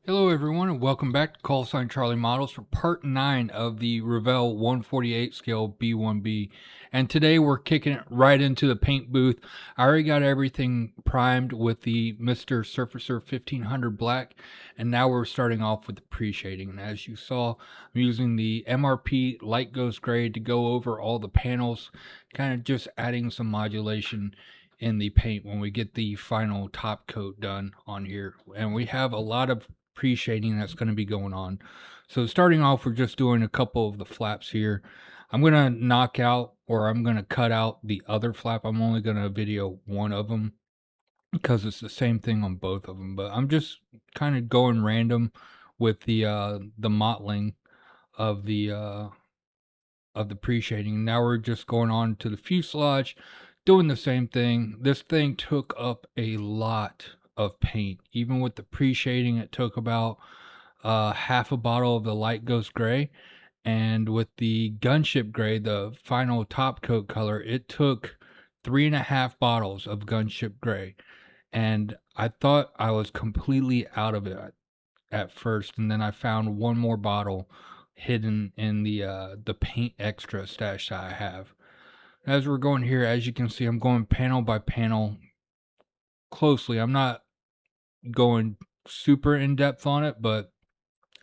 Hello everyone and welcome back to Call Sign Charlie Models for part 9 of the Revell 148 scale B-1B. And today we're kicking it right into the paint booth. I already got everything primed with the Mr. Surfacer 1500 black, and now we're starting off with the pre-shading. And as you saw, I'm using the MRP light ghost gray to go over all the panels, kind of just adding some modulation in the paint when we get the final top coat done on here. And we have a lot of pre-shading that's going to be going on. So starting off, we're just doing a couple of the flaps here. I'm going to knock out, or I'm going to cut out the other flap. I'm only going to video one of them because it's the same thing on both of them. But I'm just kind of going random with the mottling of the pre-shading. Now we're just going on to the fuselage, doing the same thing. This thing took up a lot of paint. Even with the pre-shading, it took about half a bottle of the light ghost gray. And with the gunship gray, the final top coat color, it took 3.5 bottles of gunship gray. And I thought I was completely out of it at first, and then I found one more bottle hidden in the paint extra stash that I have. As we're going here, as you can see, I'm going panel by panel closely. I'm not going super in depth on it, but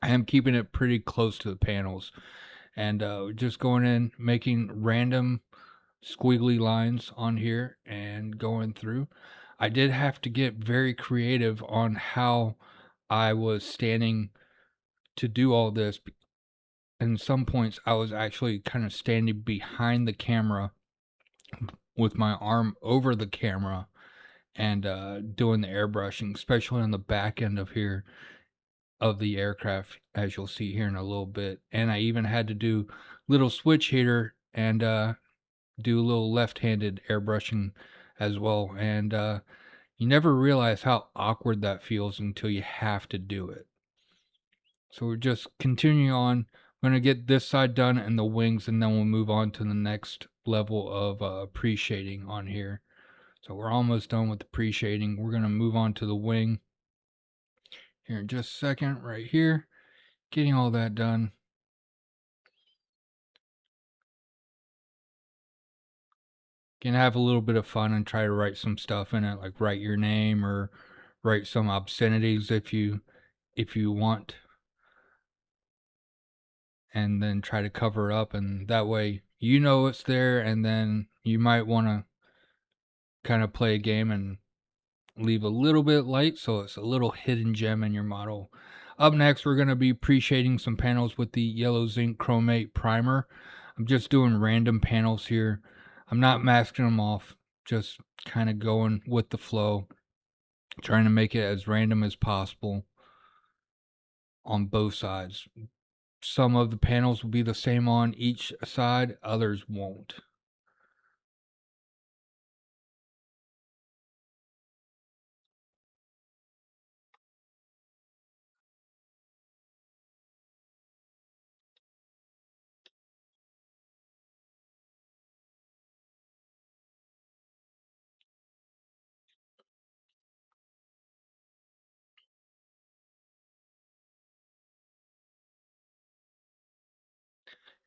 I am keeping it pretty close to the panels, and just going in, making random squiggly lines on here and going through. I did have to get very creative on how I was standing to do all this. In some points, I was actually kind of standing behind the camera with my arm over the camera and doing the airbrushing, especially on the back end of here of the aircraft, as you'll see here in a little bit. And I even had to do little switch hitter and do a little left-handed airbrushing as well. And you never realize how awkward that feels until you have to do it. So we're just continuing on. I'm going to get this side done and the wings, and then we'll move on to the next level of pre-shading on here. So we're almost done with the pre-shading. We're going to move on to the wing here in just a second, right here. Getting all that done. Can have a little bit of fun and try to write some stuff in it, like write your name or write some obscenities if you want, and then try to cover up, and that way you know it's there, and then you might want to kind of play a game and leave a little bit light so it's a little hidden gem in your model. Up next, we're going to be pre-shading some panels with the yellow zinc chromate primer. I'm just doing random panels here. I'm not masking them off, just kind of going with the flow, trying to make it as random as possible on both sides. Some of the panels will be the same on each side, others won't.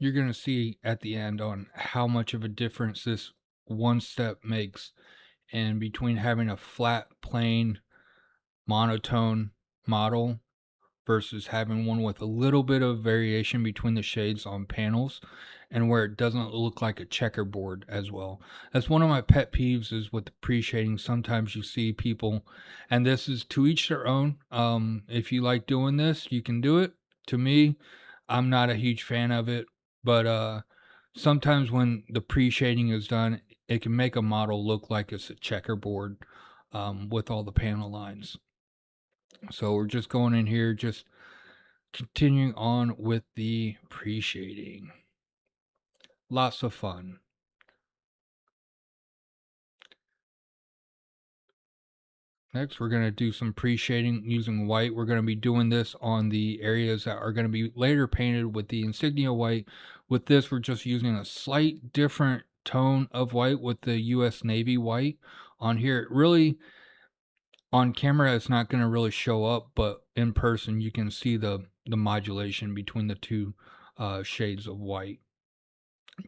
You're going to see at the end on how much of a difference this one step makes, and between having a flat, plain, monotone model versus having one with a little bit of variation between the shades on panels and where it doesn't look like a checkerboard as well. That's one of my pet peeves is with the pre-shading. Sometimes you see people, and this is to each their own. If you like doing this, you can do it. To me, I'm not a huge fan of it, but sometimes when the pre-shading is done, it can make a model look like it's a checkerboard with all the panel lines. So we're just going in here, just continuing on with the pre-shading. Lots of fun. Next, we're going to do some pre-shading using white. We're going to be doing this on the areas that are going to be later painted with the insignia white. With this, we're just using a slight different tone of white with the US Navy white on here. It really, on camera, it's not going to really show up, but in person, you can see the modulation between the two shades of white.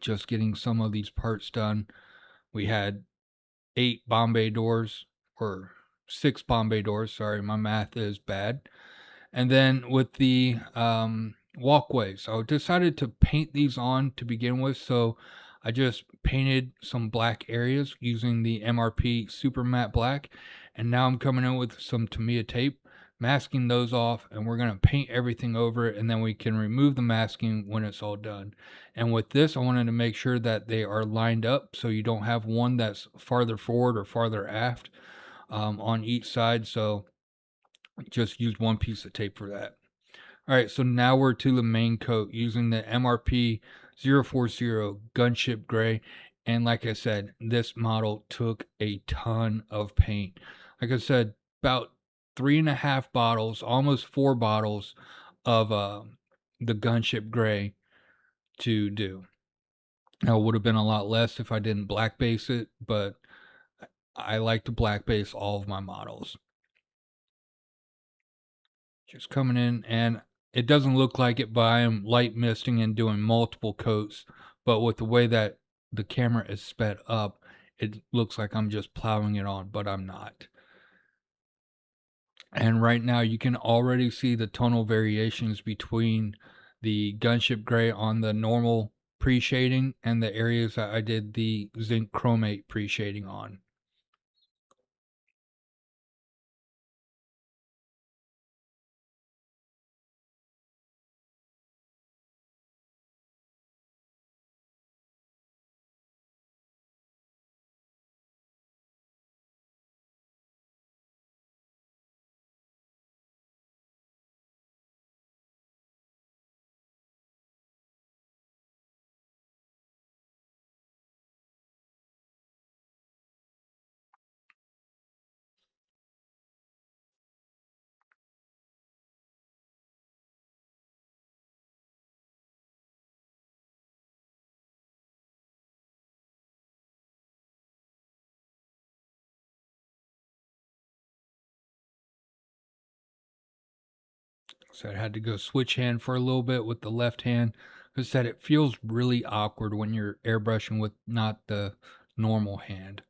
Just getting some of these parts done. We had 8 Bombay doors, or 6 Bombay doors. Sorry, my math is bad. And then with the walkways, I decided to paint these on to begin with. So I just painted some black areas using the MRP Super Matte Black. And now I'm coming in with some Tamiya tape, masking those off, and we're going to paint everything over it. And then we can remove the masking when it's all done. And with this, I wanted to make sure that they are lined up so you don't have one that's farther forward or farther aft on each side. So just use one piece of tape for that. All right, so now we're to the main coat using the MRP 040 Gunship Gray. And like I said, this model took a ton of paint. Like I said, about 3.5 bottles, almost 4 bottles of the Gunship Gray to do. Now, it would have been a lot less if I didn't black base it, but I like to black base all of my models. Just coming in, and it doesn't look like it, but I am light misting and doing multiple coats. But with the way that the camera is sped up, it looks like I'm just plowing it on, but I'm not. And right now you can already see the tonal variations between the Gunship Gray on the normal pre-shading and the areas that I did the Zinc chromate pre-shading on. So I had to go switch hand for a little bit with the left hand. I said it feels really awkward when you're airbrushing with not the normal hand.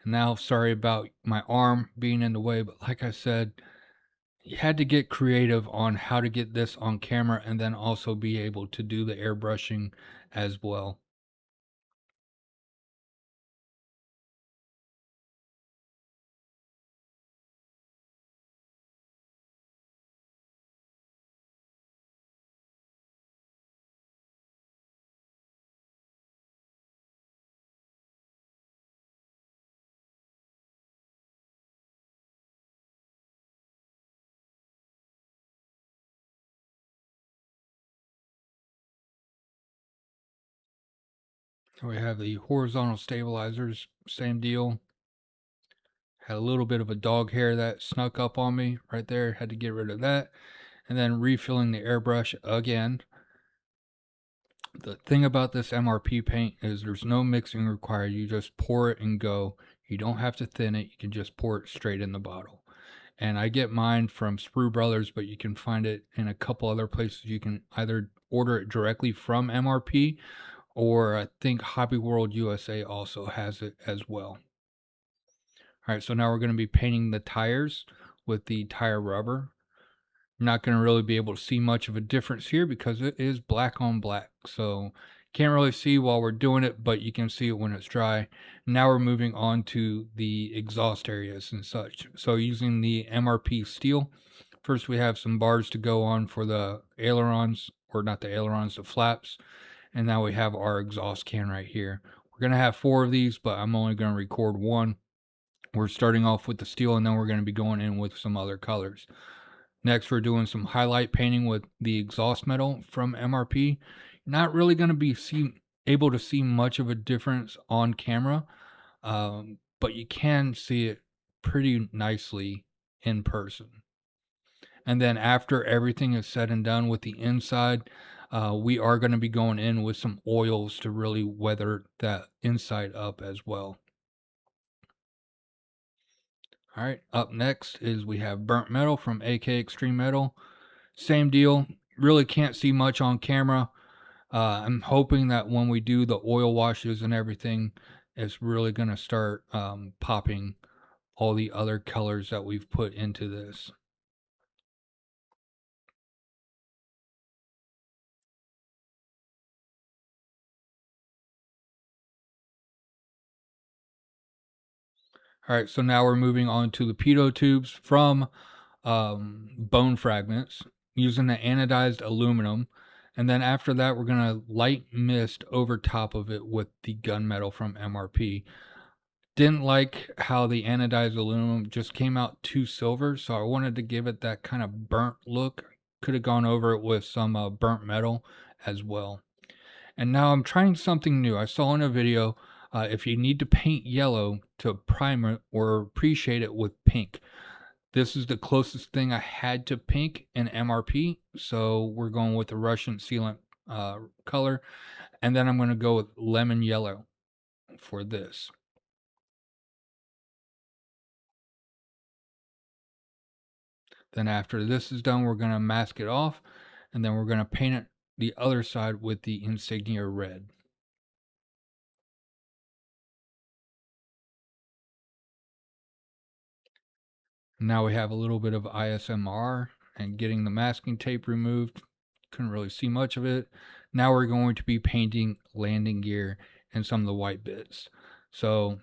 And now, sorry about my arm being in the way, but like I said, you had to get creative on how to get this on camera and then also be able to do the airbrushing as well. We have the horizontal stabilizers, same deal. Had a little bit of a dog hair that snuck up on me right there, had to get rid of that. And then refilling the airbrush again. The thing about this MRP paint is there's no mixing required. You just pour it and go. You don't have to thin it. You can just pour it straight in the bottle. And I get mine from Sprue Brothers, but you can find it in a couple other places. You can either order it directly from MRP, or I think Hobby World USA also has it as well. All right, so now we're going to be painting the tires with the tire rubber. You're not going to really be able to see much of a difference here because it is black on black. So can't really see while we're doing it, but you can see it when it's dry. Now we're moving on to the exhaust areas and such. So using the MRP steel, first we have some bars to go on for the ailerons, or not the ailerons, the flaps. And now we have our exhaust can right here. We're going to have 4 of these, but I'm only going to record one. We're starting off with the steel, and then we're going to be going in with some other colors. Next, we're doing some highlight painting with the exhaust metal from MRP. Not really going to be able to see much of a difference on camera, but you can see it pretty nicely in person. And then after everything is said and done with the inside, we are going to be going in with some oils to really weather that inside up as well. All right, up next is we have Burnt Metal from AK Extreme Metal. Same deal. Really can't see much on camera. I'm hoping that when we do the oil washes and everything, it's really going to start popping all the other colors that we've put into this. All right, so now we're moving on to the pitot tubes from bone fragments using the anodized aluminum. And then after that, we're going to light mist over top of it with the gunmetal from MRP. Didn't like how the anodized aluminum just came out too silver, so I wanted to give it that kind of burnt look. Could have gone over it with some burnt metal as well. And now I'm trying something new. I saw in a video if you need to paint yellow to primer it or pre-shade it with pink. This is the closest thing I had to pink in MRP, so we're going with the Russian sealant color, and then I'm going to go with lemon yellow for this. Then after this is done, we're going to mask it off, and then we're going to paint it the other side with the insignia red. Now we have a little bit of ISMR and getting the masking tape removed. Couldn't really see much of it. Now we're going to be painting landing gear and some of the white bits. So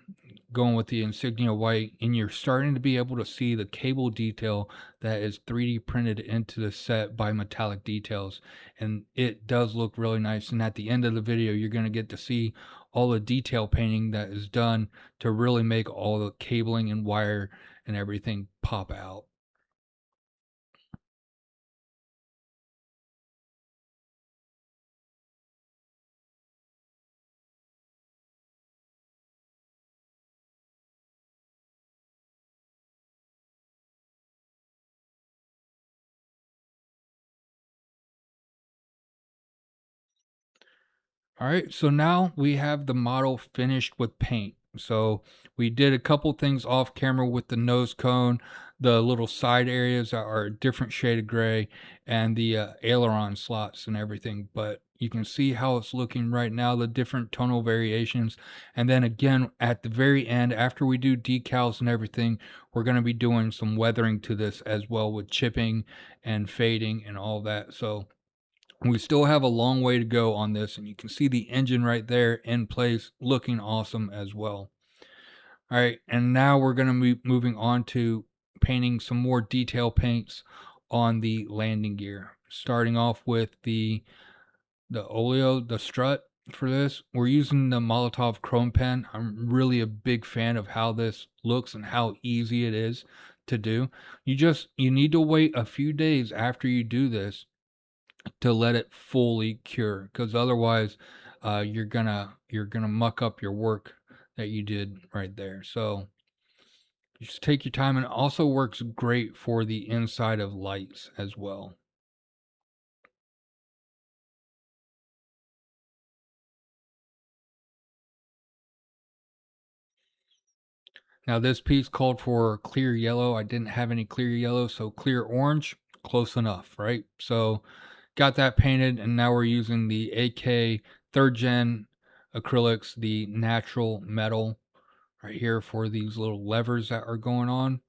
going with the insignia white, and you're starting to be able to see the cable detail that is 3D printed into the set by Metallic Details. And it does look really nice. And at the end of the video, you're going to get to see all the detail painting that is done to really make all the cabling and wire and everything pop out. All right, so now we have the model finished with paint. So we did a couple things off camera with the nose cone, the little side areas that are a different shade of gray, and the aileron slots and everything. But you can see how it's looking right now, the different tonal variations. And then again, at the very end, after we do decals and everything, we're going to be doing some weathering to this as well with chipping and fading and all that. So we still have a long way to go on this, and you can see the engine right there in place looking awesome as well. All right, and now we're going to be moving on to painting some more detail paints on the landing gear. Starting off with the oleo, the strut for this. We're using the Molotov chrome pen. I'm really a big fan of how this looks and how easy it is to do. You need to wait a few days after you do this to let it fully cure, because otherwise you're gonna muck up your work that you did right there. So just take your time, and it also works great for the inside of lights as well. Now this piece called for clear yellow. I didn't have any clear yellow, so clear orange, close enough, right? So got that painted, and now we're using the AK third gen acrylics, the natural metal right here for these little levers that are going on.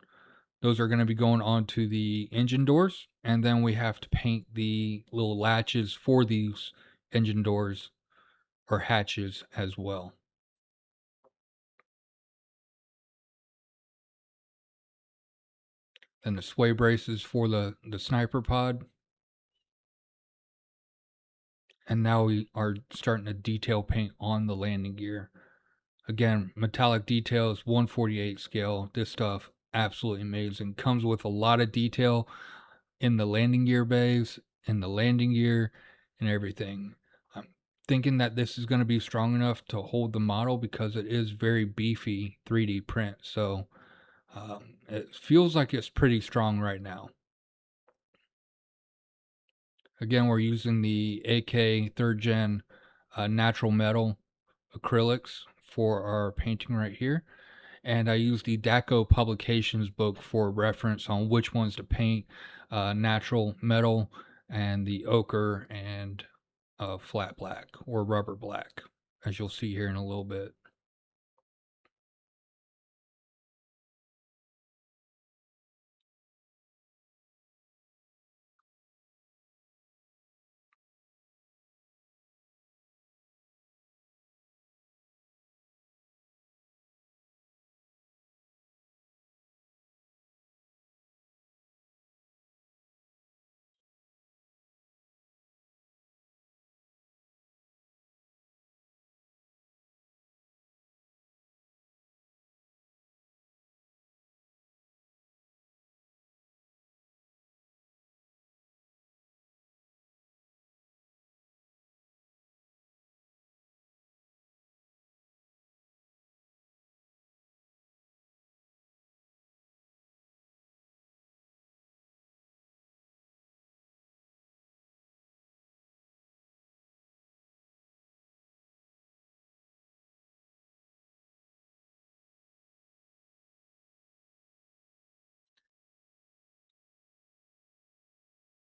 Those are going to be going on to the engine doors, and then we have to paint the little latches for these engine doors or hatches as well. Then the sway braces for the sniper pod, and now we are starting to detail paint on the landing gear. Again, metallic details, 148 scale. This stuff absolutely amazing. Comes with a lot of detail in the landing gear bays, in the landing gear, and everything. I'm thinking that this is going to be strong enough to hold the model because it is very beefy 3D print. So it feels like it's pretty strong right now. Again, we're using the AK third gen natural metal acrylics for our painting right here. and I used the DACO Publications book for reference on which ones to paint, natural metal and the ochre and flat black or rubber black, as you'll see here in a little bit.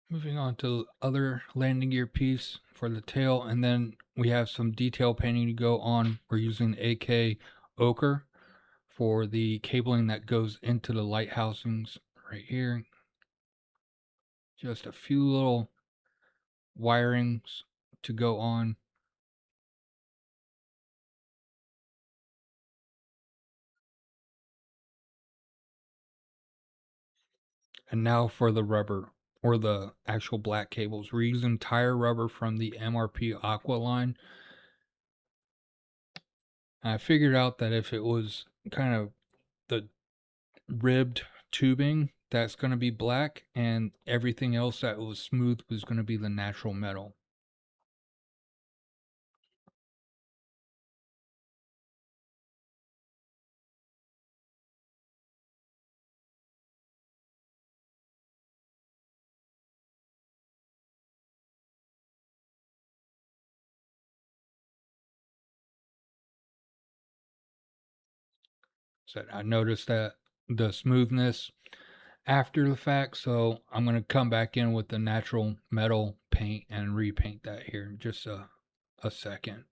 Moving on to other landing gear piece for the tail, and then we have some detail painting to go on. We're using AK ochre for the cabling that goes into the light housings right here. Just a few little wirings to go on. And now for the rubber or the actual black cables. We're using tire rubber from the MRP Aqua line. I figured out that if it was kind of the ribbed tubing, that's going to be black, and everything else that was smooth was going to be the natural metal. So I noticed that the smoothness after the fact, so I'm going to come back in with the natural metal paint and repaint that here in just a second.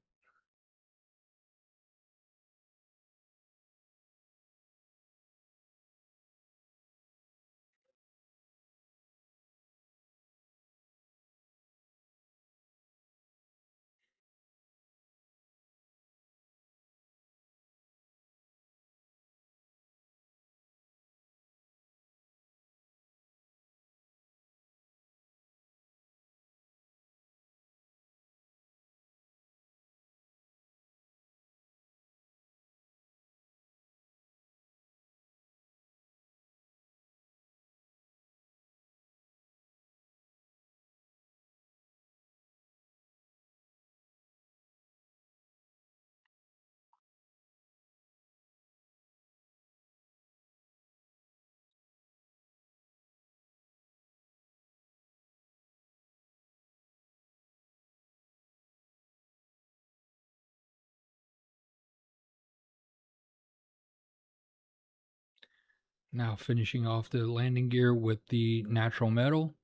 Now finishing off the landing gear with the natural metal.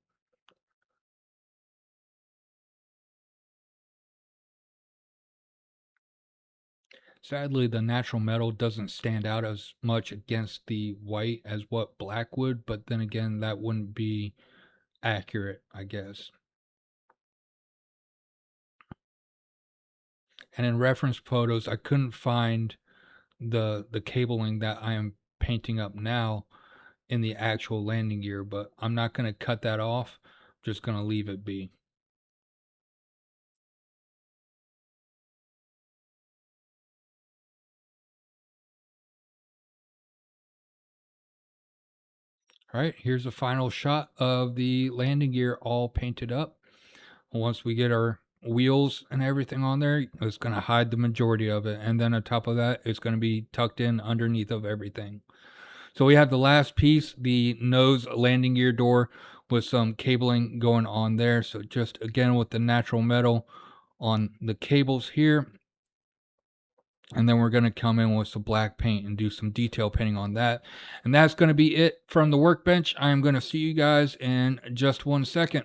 Sadly, the natural metal doesn't stand out as much against the white as what black would, but then again, that wouldn't be accurate, I guess. And in reference photos, I couldn't find the cabling that I am painting up now in the actual landing gear, but I'm not going to cut that off. I'm just going to leave it be. All right, here's a final shot of the landing gear all painted up. Once we get our wheels and everything on there, it's going to hide the majority of it. And then on top of that, it's going to be tucked in underneath of everything. So we have the last piece, the nose landing gear door with some cabling going on there. So just again with the natural metal on the cables here. And then we're going to come in with some black paint and do some detail painting on that. And that's going to be it from the workbench. I am going to see you guys in just 1 second.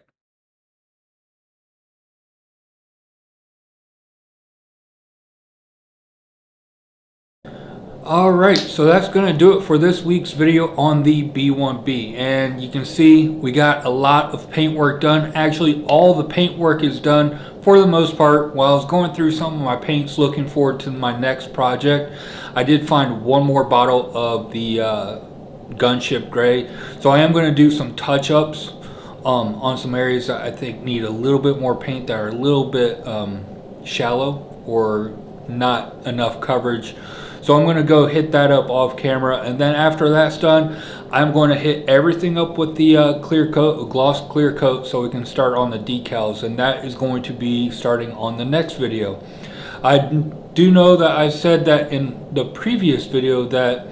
Alright, so that's going to do it for this week's video on the B-1B. And you can see we got a lot of paint work done. Actually, all the paint work is done for the most part. While I was going through some of my paints looking forward to my next project, I did find one more bottle of the gunship gray. So I am going to do some touch-ups on some areas that I think need a little bit more paint, that are a little bit shallow or not enough coverage. So I'm going to go hit that up off camera, and then after that's done, I'm going to hit everything up with the clear coat, gloss clear coat, so we can start on the decals, and that is going to be starting on the next video. I do know that I said that in the previous video that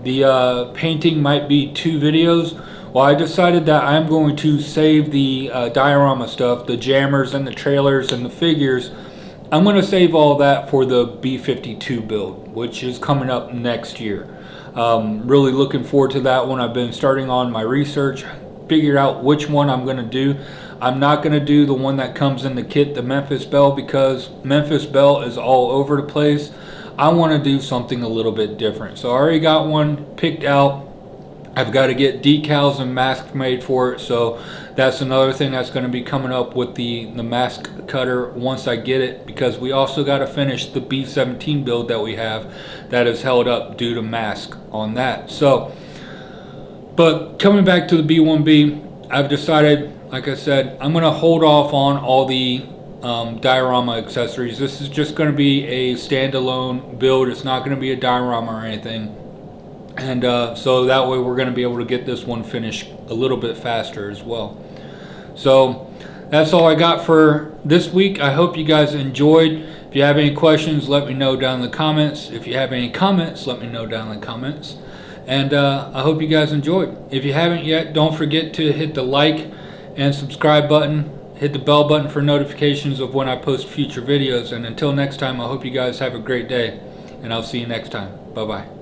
the painting might be 2 videos. Well, I decided that I'm going to save the diorama stuff, the jammers and the trailers and the figures. I'm going to save all that for the B-52 build, which is coming up next year. Really looking forward to that one. I've been starting on my research, figured out which one I'm going to do. I'm not going to do the one that comes in the kit, the Memphis Belle, because Memphis Belle is all over the place. I want to do something a little bit different. So I already got one picked out. I've got to get decals and masks made for it, so that's another thing that's going to be coming up with the mask cutter once I get it, because we also got to finish the B-17 build that we have that is held up due to mask on that. So, but coming back to the B-1B, I've decided, like I said, I'm going to hold off on all the diorama accessories. This is just going to be a standalone build. It's not going to be a diorama or anything. And so that way we're going to be able to get this one finished a little bit faster as well. So that's all I got for this week. I hope you guys enjoyed. If you have any questions, let me know down in the comments. If you have any comments, let me know down in the comments. And I hope you guys enjoyed. If you haven't yet, don't forget to hit the like and subscribe button. Hit the bell button for notifications of when I post future videos. And until next time, I hope you guys have a great day. And I'll see you next time. Bye-bye.